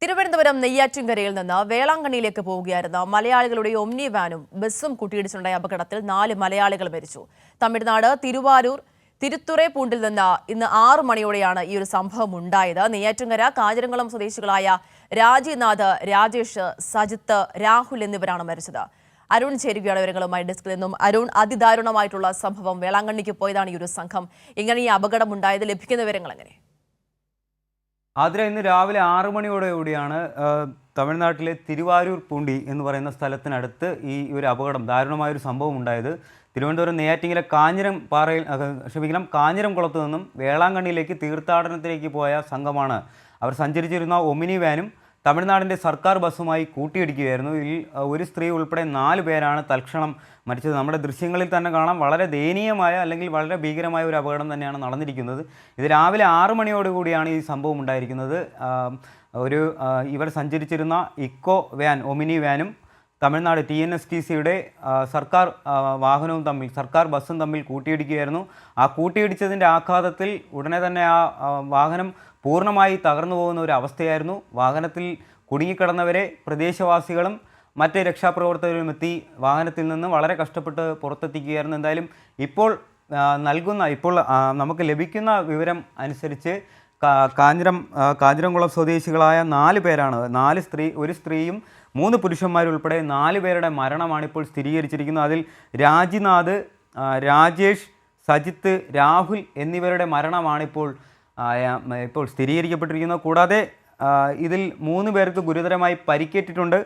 തിരുവനന്തപുരം നെയ്യാറ്റിൻകരയിൽ നിന്ന് വേളാങ്കണ്ണിയിലേക്ക് പോവുകയായിരുന്ന മലയാളികളുടെ ഒമ്നി വാനും ബസ്സും കൂട്ടിയിടിച്ചുണ്ടായ അപകടത്തിൽ 4 മലയാളികൾ മരിച്ചു. തമിഴ്നാട് തിരുവാരൂർ തിരുത്തുറേപ്പൂണ്ടിൽ നിന്ന് ഇന്ന് 6 മണിയോടെയാണ് ഈ ഒരു സംഭവം ഉണ്ടായത്. നെയ്യാറ്റിൻകര കാഞ്ഞിരംകുളം സ്വദേശികളായ രാജിനാഥ്, രാജേഷ്, സജിത്ത്, രാഹുൽ എന്നിവരാണ് മരിച്ചത്. അരുൺ ചേരുകയാണ് വിവരങ്ങളുമായി ഡെസ്കിൽ നിന്നും. അരുൺ, അതിദാരുണമായിട്ടുള്ള സംഭവം, വേളാങ്കണ്ണിക്ക് പോയതാണ് ഈ ഒരു സംഘം. ഇങ്ങനെ ഈ അപകടം ഉണ്ടായത്, ലഭിക്കുന്ന വിവരങ്ങൾ എങ്ങനെ? ആതിര, ഇന്ന് രാവിലെ 6 മണിയോടുകൂടിയാണ് തമിഴ്നാട്ടിലെ തിരുവാരൂർ പൂണ്ടി എന്ന് പറയുന്ന സ്ഥലത്തിനടുത്ത് ഈ ഒരു അപകടം, ദാരുണമായൊരു സംഭവം ഉണ്ടായത്. തിരുവനന്തപുരം നെയ്യാറ്റിൻകര കാഞ്ഞിരംകുളത്ത് നിന്നും വേളാങ്കണ്ണിയിലേക്ക് തീർത്ഥാടനത്തിലേക്ക് പോയ സംഘമാണ്. അവർ സഞ്ചരിച്ചിരുന്ന ഒമിനി വാനും തമിഴ്നാടിൻ്റെ സർക്കാർ ബസ്സുമായി കൂട്ടിയിടിക്കുകയായിരുന്നു. ഇതിൽ ഒരു സ്ത്രീ ഉൾപ്പെടെ 4 പേരാണ് തൽക്ഷണം മരിച്ചത്. നമ്മുടെ ദൃശ്യങ്ങളിൽ തന്നെ കാണാം, വളരെ ദയനീയമായ അല്ലെങ്കിൽ വളരെ ഭീകരമായ ഒരു അപകടം തന്നെയാണ് നടന്നിരിക്കുന്നത്. ഇത് രാവിലെ 6 മണിയോടുകൂടിയാണ് ഈ സംഭവം ഉണ്ടായിരിക്കുന്നത്. ഇവർ സഞ്ചരിച്ചിരുന്ന ഇക്കോ വാൻ, ഒമിനി വാനും തമിഴ്നാട് TNSTCയുടെ സർക്കാർ വാഹനവും തമ്മിൽ, സർക്കാർ ബസ്സും തമ്മിൽ കൂട്ടിയിടിക്കുകയായിരുന്നു. ആ കൂട്ടിയിടിച്ചതിൻ്റെ ആഘാതത്തിൽ ഉടനെ തന്നെ ആ വാഹനം പൂർണ്ണമായി തകർന്നു പോകുന്ന ഒരു അവസ്ഥയായിരുന്നു. വാഹനത്തിൽ കുടുങ്ങിക്കിടന്നവരെ പ്രദേശവാസികളും മറ്റ് രക്ഷാപ്രവർത്തകരും എത്തി വാഹനത്തിൽ നിന്ന് വളരെ കഷ്ടപ്പെട്ട് പുറത്തെത്തിക്കുകയായിരുന്നു. എന്തായാലും ഇപ്പോൾ നമുക്ക് ലഭിക്കുന്ന വിവരം അനുസരിച്ച് കാഞ്ഞിരംകുളം സ്വദേശികളായ 4 പേരാണ്, ഒരു സ്ത്രീയും 3 പുരുഷന്മാരുൾപ്പെടെ 4 പേരുടെ മരണമാണ് ഇപ്പോൾ സ്ഥിരീകരിച്ചിരിക്കുന്നത്. അതിൽ രാജിനാഥ്, രാജേഷ്, സജിത്ത്, രാഹുൽ എന്നിവരുടെ മരണമാണ് ഇപ്പോൾ സ്ഥിരീകരിക്കപ്പെട്ടിരിക്കുന്നത്. കൂടാതെ ഇതിൽ 3 പേർക്ക് ഗുരുതരമായി പരിക്കേറ്റിട്ടുണ്ട്.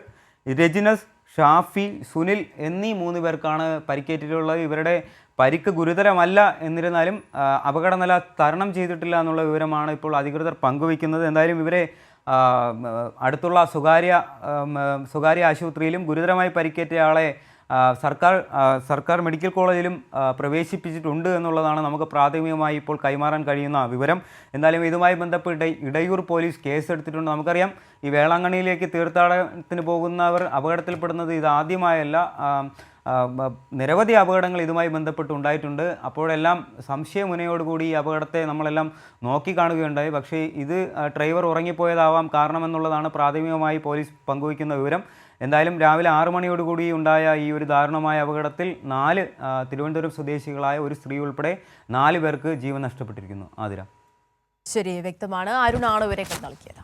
രജിനസ്, ഷാഫി, സുനിൽ എന്നീ 3 പേർക്കാണ് പരിക്കേറ്റിട്ടുള്ളത്. ഇവരുടെ പരിക്ക് ഗുരുതരമല്ല, എന്നിരുന്നാലും അപകടനില തരണം ചെയ്തിട്ടില്ല എന്നുള്ള വിവരമാണ് ഇപ്പോൾ അധികൃതർ പങ്കുവയ്ക്കുന്നത്. എന്തായാലും ഇവരെ അടുത്തുള്ള സ്വകാര്യ ആശുപത്രിയിലും ഗുരുതരമായി പരിക്കേറ്റ ആളെ സർക്കാർ മെഡിക്കൽ കോളേജിലും പ്രവേശിപ്പിച്ചിട്ടുണ്ട് എന്നുള്ളതാണ് നമുക്ക് പ്രാഥമികമായി ഇപ്പോൾ കൈമാറാൻ കഴിയുന്ന വിവരം. എന്തായാലും ഇതുമായി ബന്ധപ്പെട്ട് ഇടയൂർ പോലീസ് കേസെടുത്തിട്ടുണ്ട്. നമുക്കറിയാം, ഈ വേളാങ്കണ്ണിയിലേക്ക് തീർത്ഥാടനത്തിന് പോകുന്നവർ അപകടത്തിൽപ്പെടുന്നത് ഇതാദ്യമായല്ല. നിരവധി അപകടങ്ങൾ ഇതുമായി ബന്ധപ്പെട്ട് ഉണ്ടായിട്ടുണ്ട്. അപ്പോഴെല്ലാം സംശയമുനയോടുകൂടി ഈ അപകടത്തെ നമ്മളെല്ലാം നോക്കിക്കാണുകയുണ്ടായി. പക്ഷേ ഇത് ഡ്രൈവർ ഉറങ്ങിപ്പോയതാവാം കാരണമെന്നുള്ളതാണ് പ്രാഥമികമായി പോലീസ് പങ്കുവയ്ക്കുന്ന വിവരം. എന്തായാലും രാവിലെ 6 മണിയോടുകൂടി ഉണ്ടായ ഈ ഒരു ദാരുണമായ അപകടത്തിൽ തിരുവനന്തപുരം സ്വദേശികളായ ഒരു സ്ത്രീ ഉൾപ്പെടെ 4 പേർക്ക് ജീവൻ നഷ്ടപ്പെട്ടിരിക്കുന്നു. ആതിര, ശരി, വ്യക്തമാണ്. അരുണാണ് ഇവരെ നൽകിയത്.